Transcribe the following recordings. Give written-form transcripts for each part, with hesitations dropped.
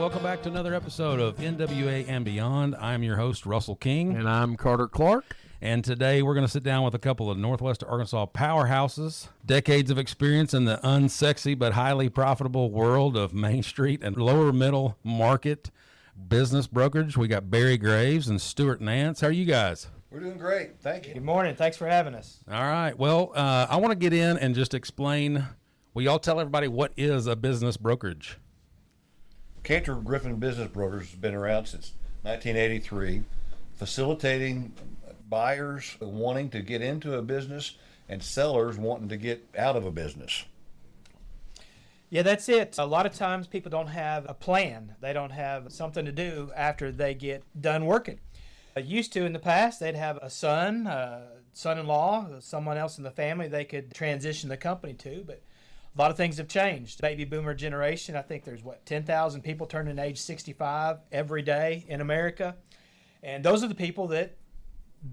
welcome back to another episode of NWA and Beyond. I'm your host, Russell King. And I'm Carter Clark. And today we're going to sit down with a couple of Northwest Arkansas powerhouses, decades of experience in the unsexy but highly profitable world of Main Street and lower middle market business brokerage. We got Barry Graves and Stewart Nance. How are you guys? We're doing great. Thank you. Good morning. Thanks for having us. All right. Well, I want to get in and just explain. Will y'all tell everybody what is a business brokerage? Cantrell Grifffin Business Brokers has been around since 1983, facilitating buyers wanting to get into a business and sellers wanting to get out of a business. Yeah, that's it. A lot of times people don't have a plan. They don't have something to do after they get done working. Used to in the past, they'd have a son-in-law, someone else in the family they could transition the company to, but a lot of things have changed. Baby boomer generation, I think there's 10,000 people turning age 65 every day in America. And those are the people that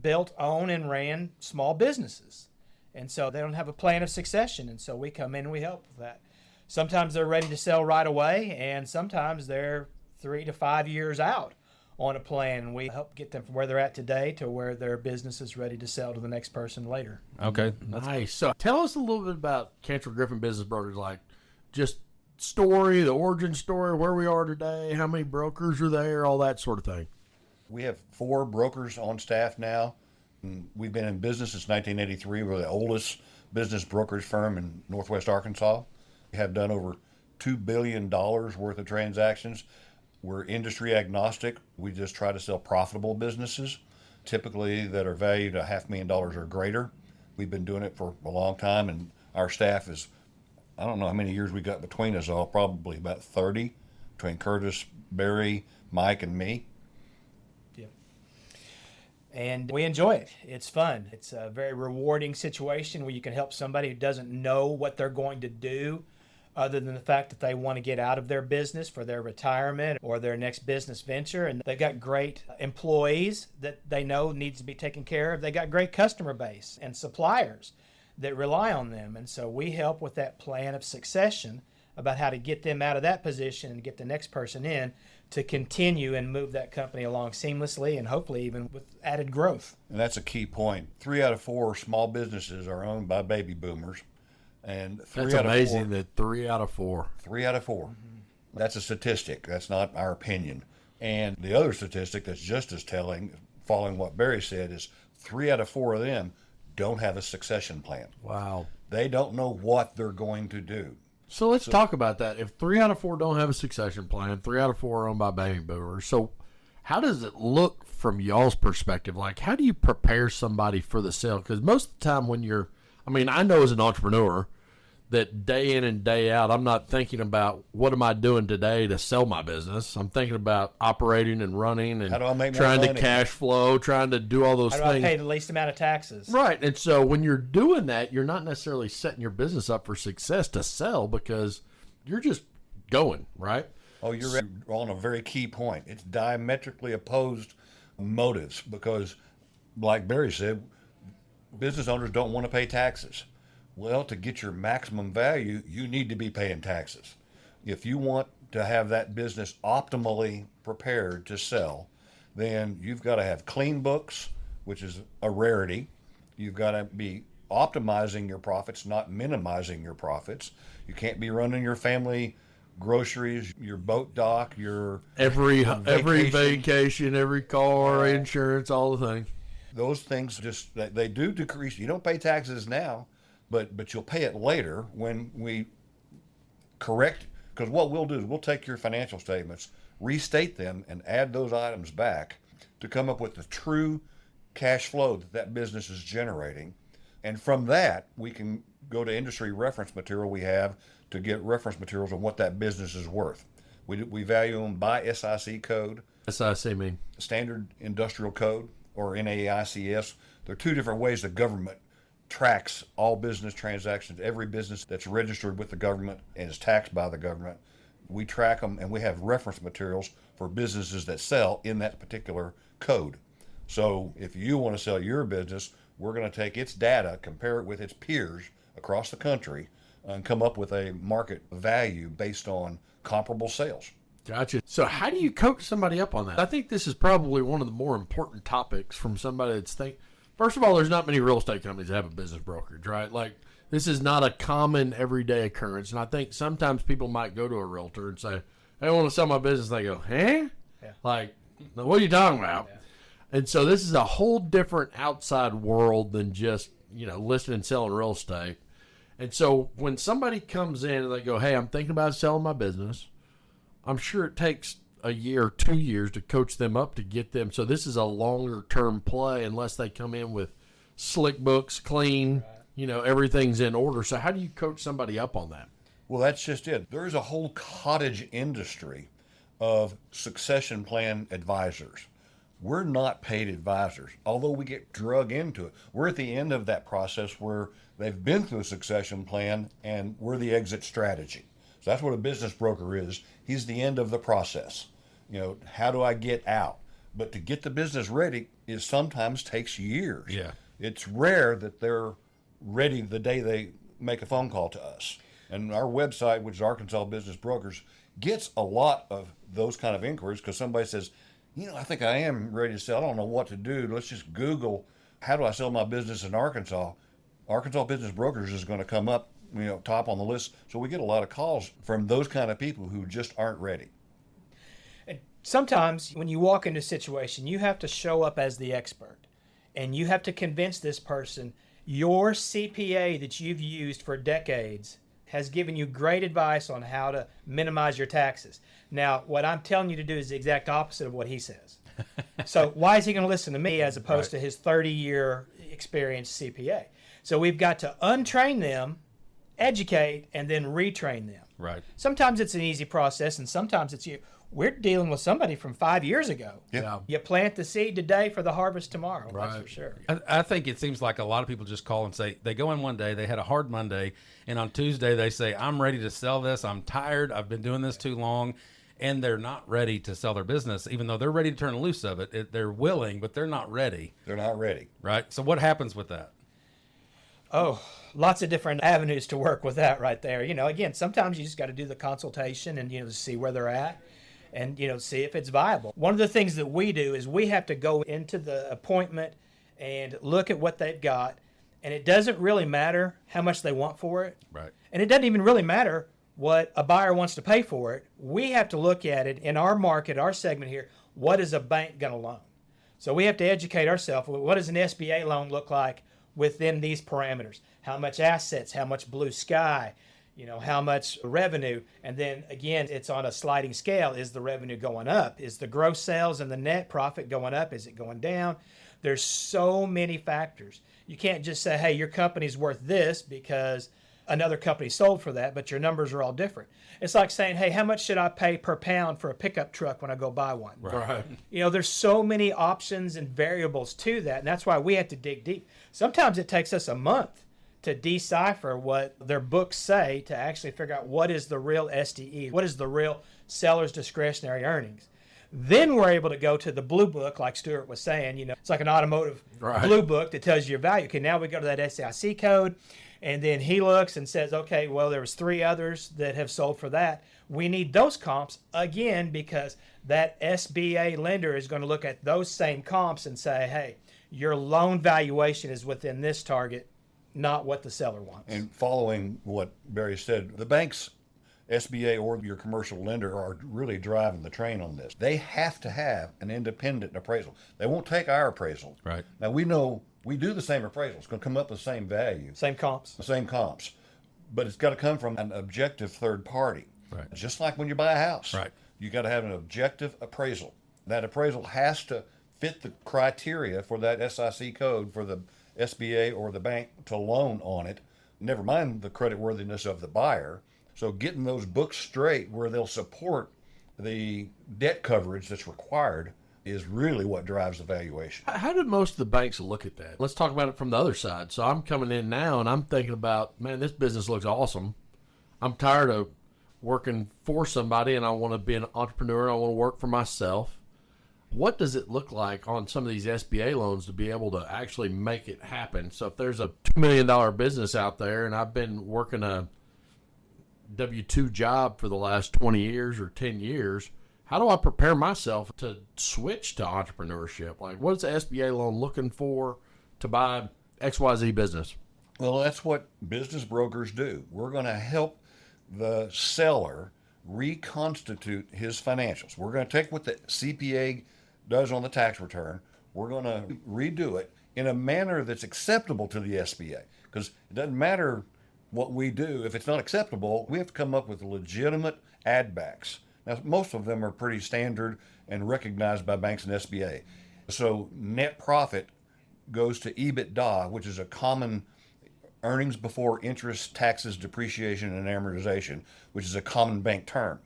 built, own, and ran small businesses. And so they don't have a plan of succession. And so we come in and we help with that. Sometimes they're ready to sell right away, and sometimes they're 3 to 5 years out on a plan. We help get them from where they're at today to where their business is ready to sell to the next person later. Okay. Nice. So tell us a little bit about Cantrell Grifffin Business Brokers, like just story, the origin story, where we are today, how many brokers are there, all that sort of thing. We have 4 brokers on staff now. And we've been in business since 1983. We're the oldest business brokerage firm in Northwest Arkansas. We have done over $2 billion worth of transactions. We're industry agnostic. We just try to sell profitable businesses, typically that are valued at $500,000 or greater. We've been doing it for a long time, and our staff is, I don't know how many years we got between us all, probably about 30, between Curtis, Barry, Mike, and me. And we enjoy it. It's fun. It's a very rewarding situation where you can help somebody who doesn't know what they're going to do other than the fact that they want to get out of their business for their retirement or their next business venture. And they've got great employees that they know needs to be taken care of. They got great customer base and suppliers that rely on them. And so we help with that plan of succession about how to get them out of that position and get the next person in to continue and move that company along seamlessly and hopefully even with added growth. And that's a key point. 3 out of 4 small businesses are owned by baby boomers. And That's amazing that 3 out of 4. 3 out of 4. Mm-hmm. That's a statistic. That's not our opinion. And the other statistic that's just as telling, following what Barry said, is 3 out of 4 of them don't have a succession plan. Wow. They don't know what they're going to do. So let's talk about that. If 3 out of 4 don't have a succession plan, 3 out of 4 are owned by baby boomers. So how does it look from y'all's perspective? Like, how do you prepare somebody for the sale? Because most of the time when I know as an entrepreneur that day in and day out, I'm not thinking about what am I doing today to sell my business. I'm thinking about operating and running and how do I make trying more to money? Cash flow, trying to do all those How things. do I pay the least amount of taxes? Right. And so when you're doing that, you're not necessarily setting your business up for success to sell because you're just going, right? Oh, you're on a very key point. It's diametrically opposed motives because, like Barry said, business owners don't want to pay taxes. Well, to get your maximum value, you need to be paying taxes. If you want to have that business optimally prepared to sell, then you've got to have clean books, which is a rarity. You've got to be optimizing your profits, not minimizing your profits. You can't be running your family groceries, your boat dock, your every vacation, every car, insurance, all the things. Those things just they do decrease. You don't pay taxes now, but you'll pay it later when we correct. Because what we'll do is we'll take your financial statements, restate them, and add those items back to come up with the true cash flow that business is generating. And from that, we can go to industry reference material we have to get reference materials on what that business is worth. We value them by SIC code. SIC mean? Standard Industrial Code, or NAICS. There are 2 different ways the government tracks all business transactions. Every business that's registered with the government and is taxed by the government, we track them, and we have reference materials for businesses that sell in that particular code. So if you want to sell your business, we're going to take its data, compare it with its peers across the country, and come up with a market value based on comparable sales. Gotcha. So how do you coach somebody up on that? I think this is probably one of the more important topics from somebody that's first of all, there's not many real estate companies that have a business brokerage, right? Like, this is not a common everyday occurrence. And I think sometimes people might go to a realtor and say, hey, I want to sell my business. They go, eh? Yeah. Like, what are you talking about? Yeah. And so this is a whole different outside world than just, listing and selling real estate. And so when somebody comes in and they go, hey, I'm thinking about selling my business, I'm sure it takes a year or 2 years to coach them up to get them. So this is a longer term play unless they come in with slick books, clean, everything's in order. So how do you coach somebody up on that? Well, that's just it. There is a whole cottage industry of succession plan advisors. We're not paid advisors, although we get drug into it. We're at the end of that process where they've been through a succession plan and we're the exit strategy. So that's what a business broker is. He's the end of the process. How do I get out? But to get the business ready, it sometimes takes years. Yeah. It's rare that they're ready the day they make a phone call to us. And our website, which is Arkansas Business Brokers, gets a lot of those kind of inquiries because somebody says, I think I am ready to sell. I don't know what to do. Let's just Google, how do I sell my business in Arkansas? Arkansas Business Brokers is going to come up, top on the list. So we get a lot of calls from those kind of people who just aren't ready. And sometimes when you walk into a situation, you have to show up as the expert. And you have to convince this person your CPA that you've used for decades has given you great advice on how to minimize your taxes. Now, what I'm telling you to do is the exact opposite of what he says. So why is he going to listen to me as opposed to his 30-year experienced CPA? So we've got to untrain them, educate, and then retrain them. Right. Sometimes it's an easy process, and sometimes it's you. We're dealing with somebody from 5 years ago. Yeah. You plant the seed today for the harvest tomorrow. Right. That's for sure. I think it seems like a lot of people just call and say, they go in one day, they had a hard Monday, and on Tuesday they say, I'm ready to sell this. I'm tired. I've been doing this too long. And they're not ready to sell their business, even though they're ready to turn loose of it. They're willing, but they're not ready. They're not ready. Right? So what happens with that? Oh, lots of different avenues to work with that right there. Again, sometimes you just got to do the consultation and, see where they're at and, see if it's viable. One of the things that we do is we have to go into the appointment and look at what they've got. And it doesn't really matter how much they want for it. Right. And it doesn't even really matter what a buyer wants to pay for it. We have to look at it in our market, our segment here. What is a bank going to loan? So we have to educate ourselves. What does an SBA loan look like within these parameters? How much assets? How much blue sky? How much revenue? And then again, it's on a sliding scale. Is the revenue going up? Is the gross sales and the net profit going up? Is it going down? There's so many factors. You can't just say, hey, your company's worth this because another company sold for that, but your numbers are all different. It's like saying, hey, how much should I pay per pound for a pickup truck when I go buy one? Right. There's so many options and variables to that, and that's why we have to dig deep. Sometimes it takes us a month to decipher what their books say to actually figure out what is the real SDE, what is the real seller's discretionary earnings. Then we're able to go to the blue book, like Stewart was saying. It's like an automotive blue book that tells you your value. Okay, now we go to that SIC code. And then he looks and says, okay, well, there was 3 others that have sold for that. We need those comps again because that SBA lender is going to look at those same comps and say, hey, your loan valuation is within this target, not what the seller wants. And following what Barry said, the banks, SBA or your commercial lender, are really driving the train on this. They have to have an independent appraisal. They won't take our appraisal. Right. Now, we know we do the same appraisal. It's going to come up with the same value. Same comps. The same comps. But it's got to come from an objective third party. Right. Just like when you buy a house. Right. You got to have an objective appraisal. That appraisal has to fit the criteria for that SIC code for the SBA or the bank to loan on it. Never mind the creditworthiness of the buyer. So getting those books straight where they'll support the debt coverage that's required is really what drives the valuation. How do most of the banks look at that? Let's talk about it from the other side. So I'm coming in now and I'm thinking about, man, this business looks awesome. I'm tired of working for somebody and I want to be an entrepreneur. I want to work for myself. What does it look like on some of these SBA loans to be able to actually make it happen? So if there's a $2 million business out there and I've been working a W-2 job for the last 20 years or 10 years, how do I prepare myself to switch to entrepreneurship? Like, what is the SBA loan looking for to buy XYZ business? Well, that's what business brokers do. We're going to help the seller reconstitute his financials. We're going to take what the CPA does on the tax return. We're going to redo it in a manner that's acceptable to the SBA, because it doesn't matter what we do. If it's not acceptable, we have to come up with legitimate addbacks. Now, most of them are pretty standard and recognized by banks and SBA. So net profit goes to EBITDA, which is a common earnings before interest, taxes, depreciation, and amortization, which is a common bank term.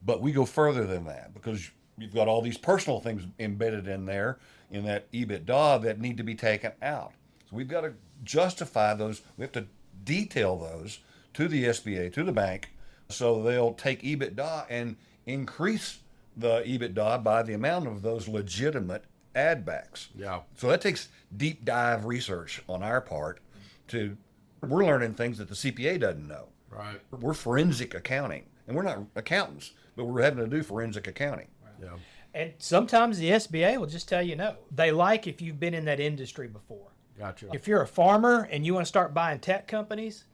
But we go further than that, because you've got all these personal things embedded in there in that EBITDA that need to be taken out. So we've got to justify those. We have to detail those to the SBA, to the bank, so they'll take EBITDA and increase the EBITDA by the amount of those legitimate add backs. Yeah. So that takes deep dive research on our part. We're learning things that the CPA doesn't know. Right. We're forensic accounting, and we're not accountants, but we're having to do forensic accounting. Yeah. And sometimes the SBA will just tell you no. They like if you've been in that industry before. Gotcha. If you're a farmer and you want to start buying tech companies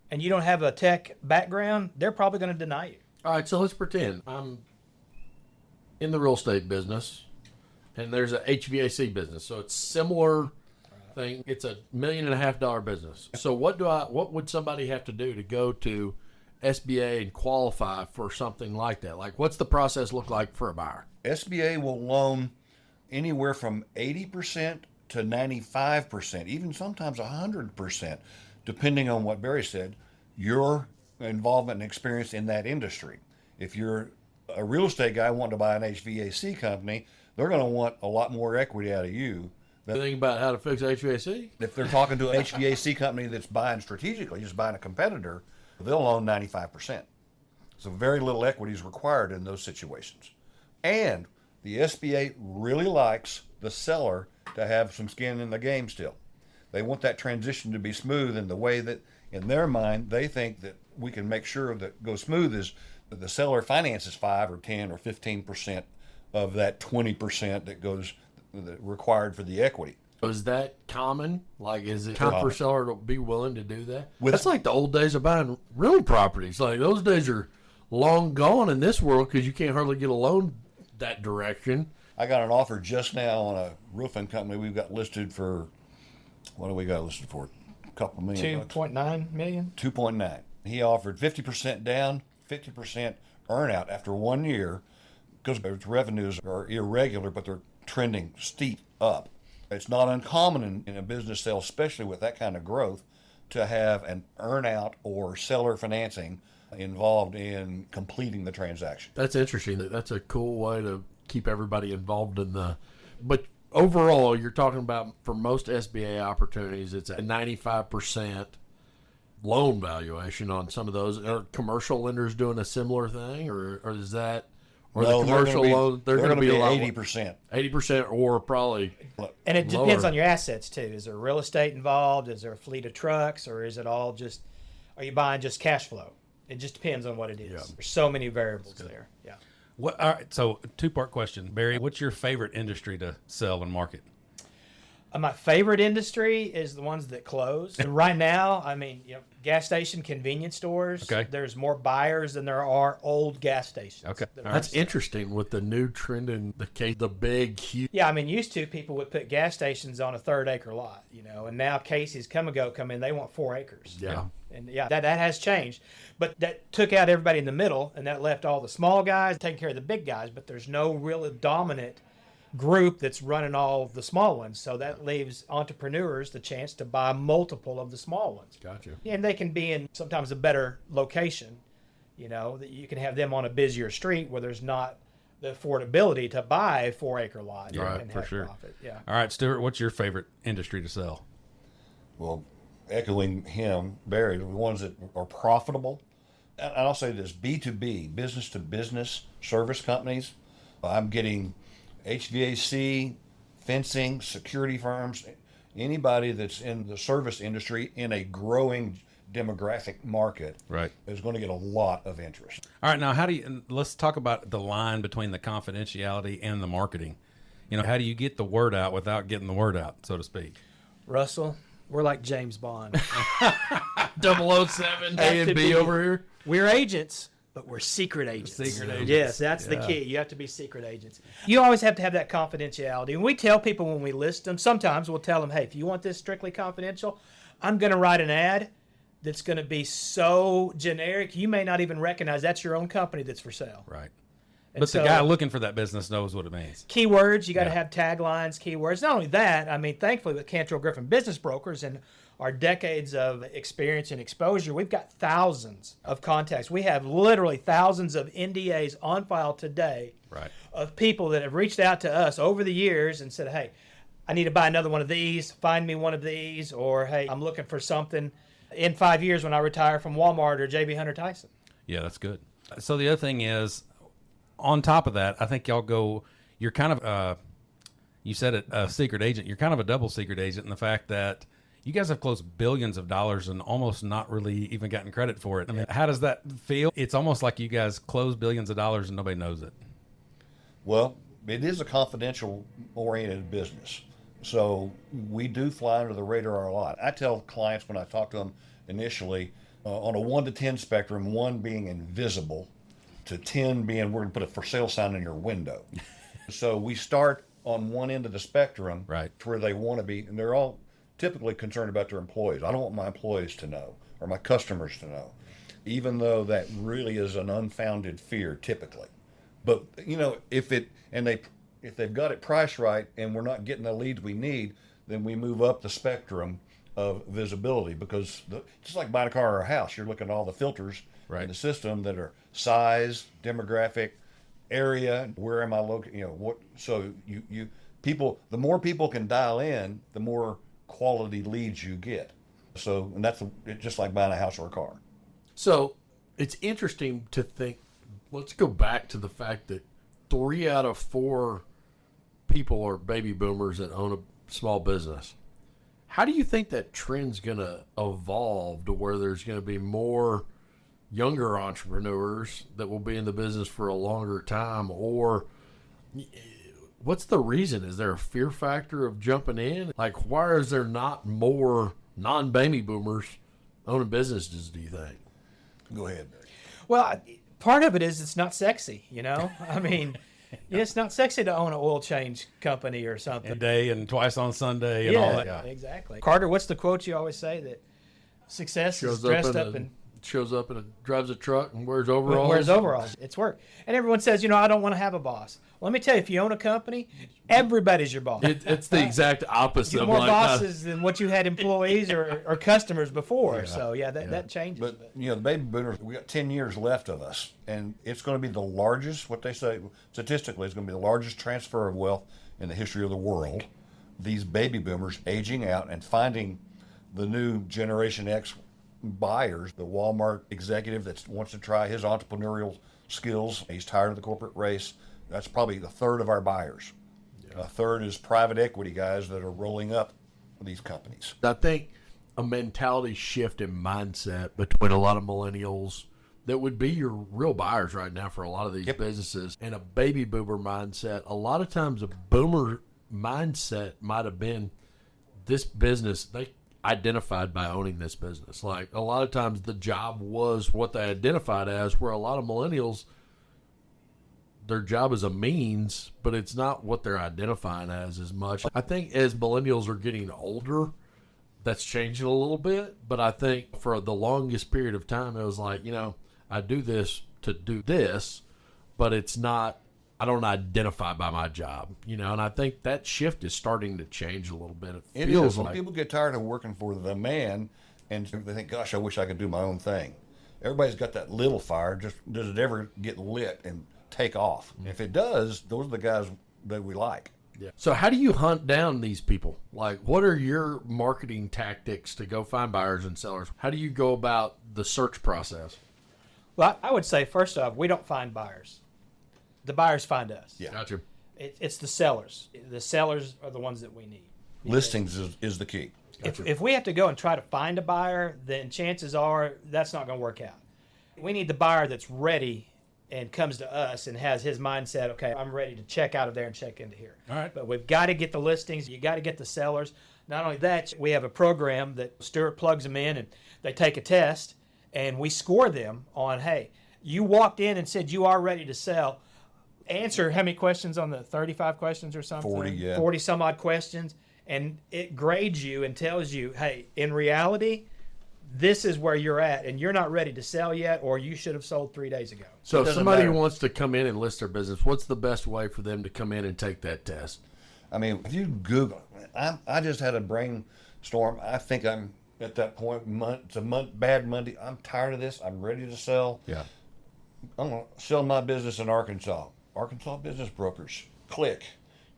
and you don't have a tech background, they're probably going to deny you. All right, so let's pretend I'm in the real estate business, and there's a HVAC business. So it's similar thing. It's $1.5 million business. So what would somebody have to do to go to SBA and qualify for something like that? Like, what's the process look like for a buyer? SBA will loan anywhere from 80% to 95%, even sometimes 100%, depending on what Barry said, your involvement and experience in that industry. If you're a real estate guy wanting to buy an HVAC company, they're going to want a lot more equity out of you. Think about how to fix HVAC? If they're talking to an HVAC company that's buying strategically, just buying a competitor, they'll loan 95%. So very little equity is required in those situations. And the SBA really likes the seller to have some skin in the game still. They want that transition to be smooth in the way that, in their mind, they think that we can make sure that goes smooth is that the seller finances 5 or 10 or 15% of that 20% that goes required for the equity. Is that common? Like, is it common for a seller to be willing to do that? With- That's like the old days of buying rental properties. Like, those days are long gone in this world because you can't hardly get a loan that direction. I got an offer just now on a roofing company we've got listed for, what do we got listed for? A couple million bucks. 2.9 million? 2.9. He offered 50% down, 50% earnout after 1 year, because its revenues are irregular, but they're trending steep up. It's not uncommon in a business sale, especially with that kind of growth, to have an earnout or seller financing involved in completing the transaction. That's interesting. That's a cool way to keep everybody involved in the. But overall, you're talking about for most SBA opportunities, it's a 95% loan valuation on some of those. Are commercial lenders doing a similar thing, or is that? Or No, the commercial loan, they're going to be a lot 80%. 80%, or probably. And it depends lower. on your assets too. Is there real estate involved? Is there a fleet of trucks, or is it all just? Are you buying just cash flow? It just depends on what it is. Yeah. There's so many variables there. Yeah. What? All right. So, two-part question, Barry. What's your favorite industry to sell and market? My favorite industry is the ones that close. And right now, I mean, gas station, convenience stores. Okay. There's more buyers than there are old gas stations. Okay. that are That's for sale. interesting with the new trend in the big, huge. Yeah, I mean, used to people would put gas stations on a 3rd-acre lot, and now Casey's come in, they want 4 acres. Yeah. And yeah, that has changed. But that took out everybody in the middle, and that left all the small guys taking care of the big guys, but there's no real dominant group that's running all the small ones. So that leaves entrepreneurs the chance to buy multiple of the small ones. Gotcha. And they can be in sometimes a better location, that you can have them on a busier street where there's not the affordability to buy a 4-acre lot Right, and for have sure. profit. Yeah. All right, Stewart, what's your favorite industry to sell? Well, echoing him, Barry, the ones that are profitable. And I'll say this, B2B, business to business service companies. I'm getting HVAC, fencing, security firms, anybody that's in the service industry in a growing demographic market Right. is going to get a lot of interest. All right, now and let's talk about the line between the confidentiality and the marketing. How do you get the word out without getting the word out, so to speak? Russell, we're like James Bond. 007 A and B over here. We're agents, but we're secret agents. Secret agents. Yes, that's the key. You have to be secret agents. You always have to have that confidentiality. And we tell people when we list them, sometimes we'll tell them, hey, if you want this strictly confidential, I'm going to write an ad that's going to be so generic, you may not even recognize that's your own company that's for sale. Right. And But so, the guy looking for that business knows what it means. keywords, you got to have taglines, keywords. Not only that, I mean, thankfully with Cantrell Grifffin Business Brokers and our decades of experience and exposure, we've got thousands of contacts. We have literally thousands of NDAs on file today Right. of people that have reached out to us over the years and said, hey, I need to buy another one of these, find me one of these, or hey, I'm looking for something in 5 years when I retire from Walmart or JB Hunter Tyson. Yeah, that's good. So the other thing is, on top of that, I think you're kind of, you said it, a secret agent. You're kind of a double secret agent in the fact that you guys have closed billions of dollars and almost not really even gotten credit for it. I mean, how does that feel? It's almost like you guys close billions of dollars and nobody knows it. Well, it is a confidential oriented business. So we do fly under the radar a lot. I tell clients when I talk to them initially, on a 1 to 10 spectrum, 1 being invisible to 10 being we're going to put a for sale sign in your window. So we start on one end of the spectrum, Right. to where they want to be, and they're all typically concerned about their employees. I don't want my employees to know or my customers to know, even though that really is an unfounded fear typically. But if they've got it priced right and we're not getting the leads we need, then we move up the spectrum of visibility, because just like buying a car or a house, you're looking at all the filters Right. in the system that are size, demographic, area, where am I located, what, so people, the more people can dial in, the more quality leads you get. So, and it's just like buying a house or a car. So it's interesting to think, let's go back to the fact that 3 out of 4 people are baby boomers that own a small business. How do you think that trend's going to evolve to where there's going to be more younger entrepreneurs that will be in the business for a longer time? Or what's the reason? Is there a fear factor of jumping in? Like, why is there not more non-baby boomers owning businesses, do you think? Go ahead, Barry. Well, part of it is it's not sexy, I mean, it's not sexy to own an oil change company or something. A day and twice on Sunday and all that. Yeah. Exactly. Carter, what's the quote you always say that success is dressed up in shows up and drives a truck and wears overalls. Wears overalls. It's work. And everyone says, I don't want to have a boss. Well, let me tell you, if you own a company, everybody's your boss. It's the exact opposite. You have more bosses than what you had employees or customers before. Yeah. So, that changes. But, the baby boomers, we got 10 years left of us, and it's going to be the largest, what they say, statistically, it's going to be the largest transfer of wealth in the history of the world. These baby boomers aging out and finding the new Generation X buyers, the Walmart executive that wants to try his entrepreneurial skills. He's tired of the corporate race. That's probably a third of our buyers. Yeah. A third is private equity guys that are rolling up these companies. I think a mentality shift in mindset between a lot of millennials that would be your real buyers right now for a lot of these businesses, and a baby boomer mindset. A lot of times a boomer mindset might have been this business, they identified by owning this business. Like, a lot of times the job was what they identified as, where a lot of millennials, their job is a means, but it's not what they're identifying as much. I think as millennials are getting older, that's changing a little bit, but I think for the longest period of time, it was like, I do this to do this, but it's not, I don't identify by my job, and I think that shift is starting to change a little bit. It feels like people get tired of working for the man, and they think, gosh, I wish I could do my own thing. Everybody's got that little fire. Just does it ever get lit and take off? Mm-hmm. If it does, those are the guys that we like. Yeah. So how do you hunt down these people? Like, what are your marketing tactics to go find buyers and sellers? How do you go about the search process? Well, I would say, first off, we don't find buyers. The buyers find us. Yeah. Gotcha. It's the sellers. The sellers are the ones that we need. Listings is the key. If we have to go and try to find a buyer, then chances are that's not going to work out. We need the buyer that's ready and comes to us and has his mindset, okay, I'm ready to check out of there and check into here. All right. But we've got to get the listings. You got to get the sellers. Not only that, we have a program that Stewart plugs them in and they take a test and we score them on, hey, you walked in and said you are ready to sell. Answer how many questions on the 35 questions or something? 40, yeah. 40 some odd questions. And it grades you and tells you, hey, in reality, this is where you're at, and you're not ready to sell yet, or you should have sold 3 days ago. So if doesn't somebody matter. wants to come in and list their business, what's the best way for them to come in and take that test? I mean, if you Google, I just had a brainstorm. I think I'm at that point. It's a bad Monday. I'm tired of this. I'm ready to sell. Yeah. I'm going to sell my business in Arkansas. Arkansas Business Brokers. Click.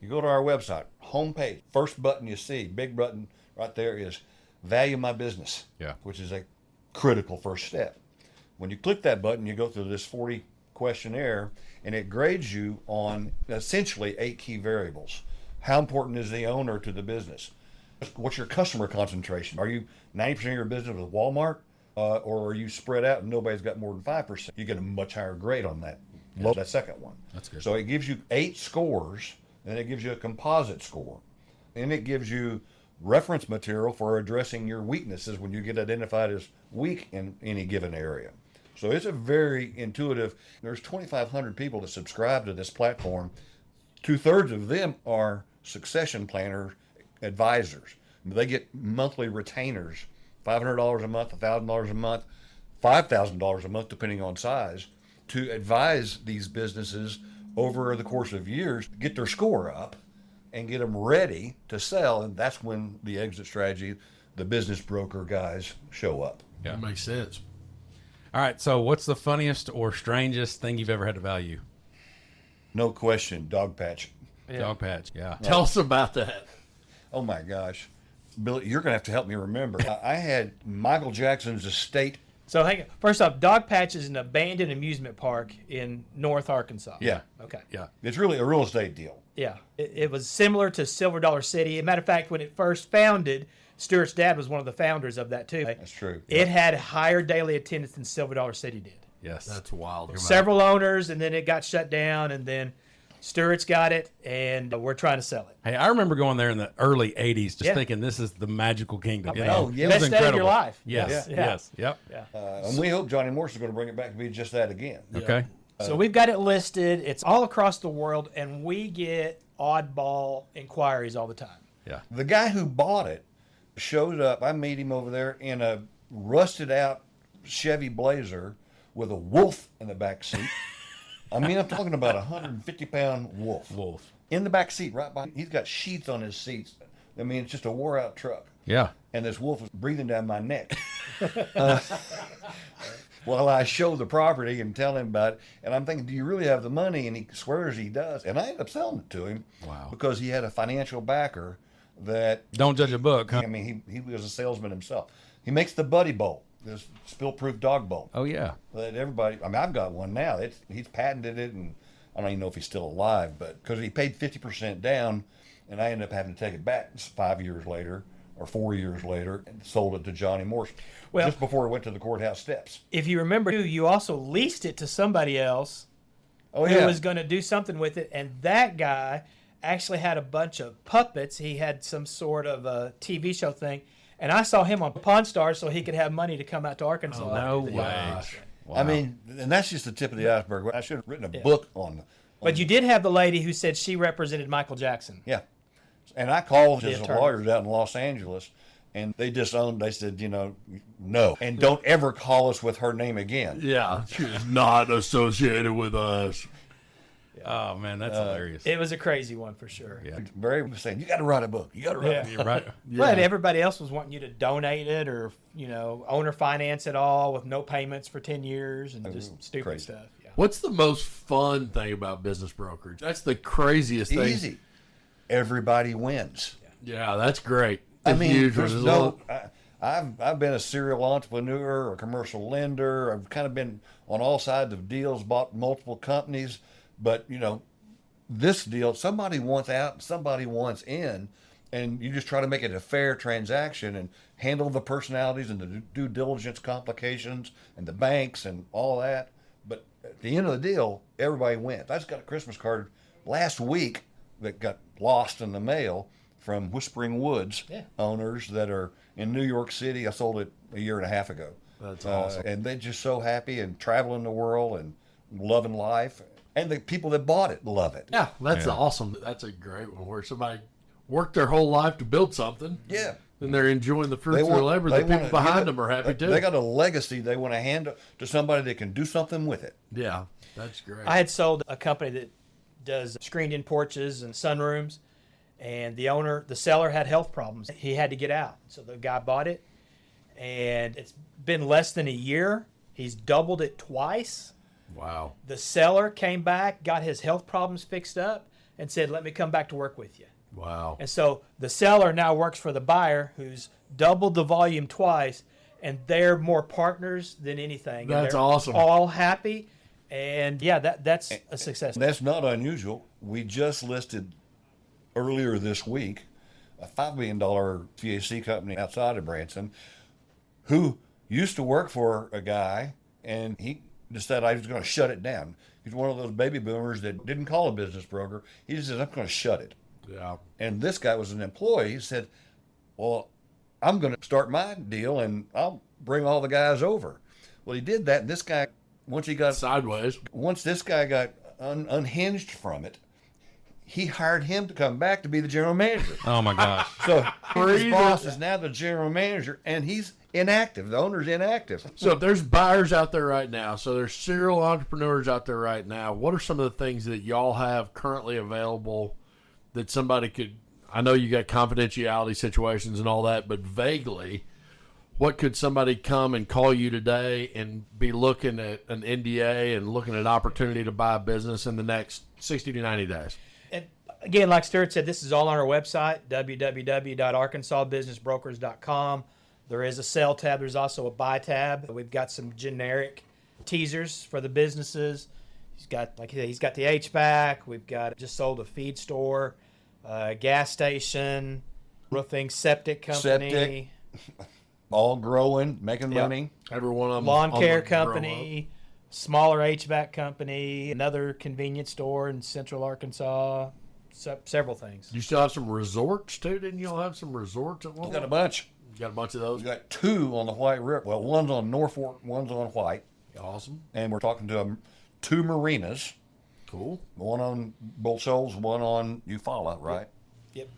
You go to our website, homepage. First button you see, big button right there is value my business. Yeah. Which is a critical first step. When you click that button, you go through this 40 questionnaire, and it grades you on essentially 8 key variables. How important is the owner to the business? What's your customer concentration? Are you 90% of your business with Walmart, or are you spread out and nobody's got more than 5%? You get a much higher grade on that. That second one. That's good. So it gives you 8 scores, and it gives you a composite score, and it gives you reference material for addressing your weaknesses when you get identified as weak in any given area. So it's a very intuitive. There's 2,500 people that subscribe to this platform. 2/3 of them are succession planner advisors. They get monthly retainers, $500 a month, $1,000 a month, $5,000 a month, depending on size, to advise these businesses over the course of years, get their score up and get them ready to sell. And that's when the exit strategy, the business broker guys show up. Yeah. That makes sense. All right. So, what's the funniest or strangest thing you've ever had to value? No question, dog patch. Yeah. Dog patch. Yeah. Tell us about that. Oh my gosh. Billy, you're going to have to help me remember. I had Michael Jackson's estate. So hang on. First off, Dog Patch is an abandoned amusement park in North Arkansas. Yeah. Okay. Yeah. It's really a real estate deal. Yeah. It was similar to Silver Dollar City. As a matter of fact, when it first founded, Stewart's dad was one of the founders of that too. That's true. It had higher daily attendance than Silver Dollar City did. Yes. That's wild. Several owners, and then it got shut down, and then Stewart's got it, and we're trying to sell it. Hey, I remember going there in the early '80s, just Yeah. thinking this is the magical kingdom. You man. know, yeah. it was Best day of incredible. your life. Yes. Yeah. Yes. Yep. Yeah. And we hope Johnny Morse is going to bring it back to be just that again. Okay. So we've got it listed. It's all across the world, and we get oddball inquiries all the time. Yeah. The guy who bought it showed up. I meet him over there in a rusted out Chevy Blazer with a wolf in the back seat. I mean, I'm talking about a 150-pound wolf. Wolf. In the back seat, right behind. He's got sheets on his seats. I mean, it's just a wore-out truck. Yeah. And this wolf is breathing down my neck. Well, I show the property and tell him about it, and I'm thinking, do you really have the money? And he swears he does. And I end up selling it to him. Wow. Because he had a financial backer that, Don't judge a book, huh? I mean, he was a salesman himself. He makes the Buddy Bolt, this spill-proof dog bolt. Oh yeah. That everybody, I mean, I've got one now. He's patented it, and I don't even know if he's still alive, but because he paid 50% down, and I ended up having to take it back 5 years later or 4 years later and sold it to Johnny Morse just before it went to the courthouse steps. If you remember, you also leased it to somebody else Oh, who yeah. was going to do something with it, and that guy actually had a bunch of puppets. He had some sort of a TV show thing, and I saw him on Pawn Stars so he could have money to come out to Arkansas. No and do the way. operation. I mean, and that's just the tip of the iceberg. I should have written a book on But you did have the lady who said she represented Michael Jackson. Yeah. And I called his attorney. lawyers out in Los Angeles, and they disowned. They said, no. And don't ever call us with her name again. Yeah, she's not associated with us. Oh man, that's hilarious. It was a crazy one for sure. Yeah. Barry was saying, you got to write a book. You got to write a book. You're right. But everybody else was wanting you to donate it or, owner finance it all with no payments for 10 years and just stupid crazy. stuff. Yeah. What's the most fun thing about business brokerage? That's the craziest thing. Easy. Everybody wins. Yeah, that's great. I It's mean, huge. there's There's a no. little- I've been a serial entrepreneur, a commercial lender. I've kind of been on all sides of deals, bought multiple companies, but this deal, somebody wants out, somebody wants in, and you just try to make it a fair transaction and handle the personalities and the due diligence complications and the banks and all that. But at the end of the deal, everybody wins. I just got a Christmas card last week that got lost in the mail from Whispering Woods owners that are in New York City. I sold it a year and a half ago. That's awesome. And they're just so happy and traveling the world and loving life. And the people that bought it love it. Yeah, that's awesome. That's a great one where somebody worked their whole life to build something. Yeah. And they're enjoying the fruits of their labor. The people behind them are happy too. They got a legacy they want to hand to somebody that can do something with it. Yeah, that's great. I had sold a company that does screened-in porches and sunrooms, and the seller had health problems. He had to get out. So the guy bought it, and it's been less than a year. He's doubled it twice. Wow. The seller came back, got his health problems fixed up, and said, let me come back to work with you. Wow. And so the seller now works for the buyer who's doubled the volume twice, and they're more partners than anything. And That's they're awesome. all happy, and that's a success. That's not unusual. We just listed earlier this week a $5 million VAC company outside of Branson who used to work for a guy, and he decided he was going to shut it down. He's one of those baby boomers that didn't call a business broker. He just said, I'm going to shut it. Yeah. And this guy was an employee. He said, well, I'm going to start my deal and I'll bring all the guys over. Well, he did that. And this guy, once this guy got unhinged from it, he hired him to come back to be the general manager. Oh my gosh. So his boss is now the general manager, and he's inactive. The owner's inactive. So if there's buyers out there right now, so there's serial entrepreneurs out there right now, what are some of the things that y'all have currently available that somebody could, I know you got confidentiality situations and all that, but vaguely, what could somebody come and call you today and be looking at an NDA and looking at opportunity to buy a business in the next 60 to 90 days? And again, like Stewart said, this is all on our website, www.arkansasbusinessbrokers.com. There is a sell tab. There's also a buy tab. We've got some generic teasers for the businesses. He's got the HVAC. We've got just sold a feed store, gas station, roofing, septic company. All growing, making money. Every one of them. Lawn care company, smaller HVAC company, another convenience store in Central Arkansas, several things. You still have some resorts too? Didn't you all have some resorts at one We got a bunch. You got a bunch of those? We got two on the White River. Well, one's on Norfolk, one's on White. Awesome. And we're talking to two marinas. Cool. One on Bull Shoals, one on Eufaula, right? Yep.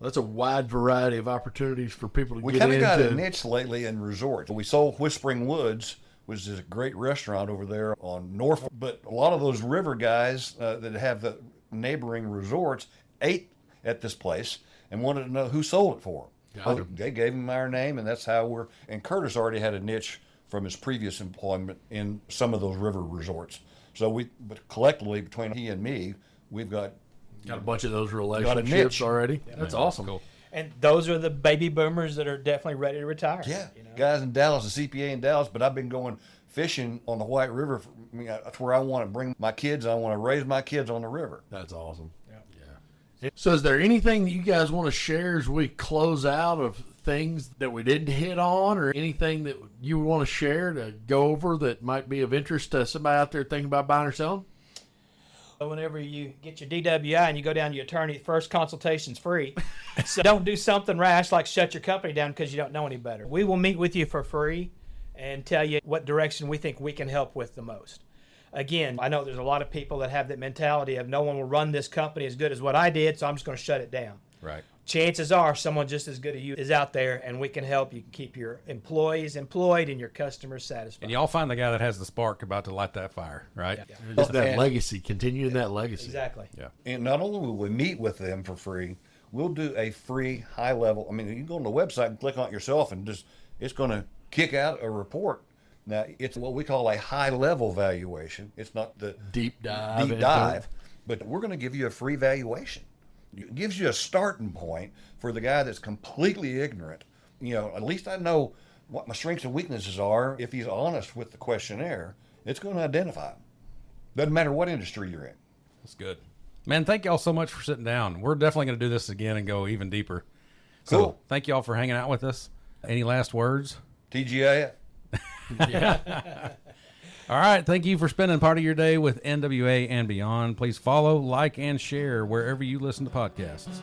That's a wide variety of opportunities for people to We get kind of into. got a niche lately in resorts. We sold Whispering Woods, which is a great restaurant over there on Norfolk. But a lot of those river guys that have the neighboring resorts ate at this place and wanted to know who sold it for them. Got it. They gave him our name, and that's how we're. And Curtis already had a niche from his previous employment in some of those river resorts. So but collectively between he and me, we've got a bunch of those niche. relationships already. That's awesome. Cool. And those are the baby boomers that are definitely ready to retire. Yeah, you know? guys in Dallas, a CPA in Dallas, but I've been going fishing on the White River. That's where I want to bring my kids. I want to raise my kids on the river. That's awesome. Yeah. So is there anything that you guys want to share as we close out of things that we didn't hit on, or anything that you want to share to go over that might be of interest to somebody out there thinking about buying or selling? Whenever you get your DWI and you go down to your attorney, first consultation's free. So don't do something rash like shut your company down because you don't know any better. We will meet with you for free and tell you what direction we think we can help with the most. Again, I know there's a lot of people that have that mentality of no one will run this company as good as what I did, so I'm just going to shut it down. Right. Chances are someone just as good as you is out there, and we can help. You can keep your employees employed and your customers satisfied. And y'all find the guy that has the spark about to light that fire, right? Yeah. Just that legacy, continuing that legacy. Exactly. Yeah. And not only will we meet with them for free, we'll do a free high level. I mean, you can go on the website and click on it yourself, and it's going to kick out a report. Now, it's what we call a high level valuation. It's not the Deep dive. but we're going to give you a free valuation. It gives you a starting point for the guy that's completely ignorant. At least I know what my strengths and weaknesses are. If he's honest with the questionnaire, it's going to identify him. Doesn't matter what industry you're in. That's good. Man, thank y'all so much for sitting down. We're definitely going to do this again and go even deeper. So Cool. thank y'all for hanging out with us. Any last words? TGA. All right. Thank you for spending part of your day with NWA and Beyond. Please follow, like, and share wherever you listen to podcasts.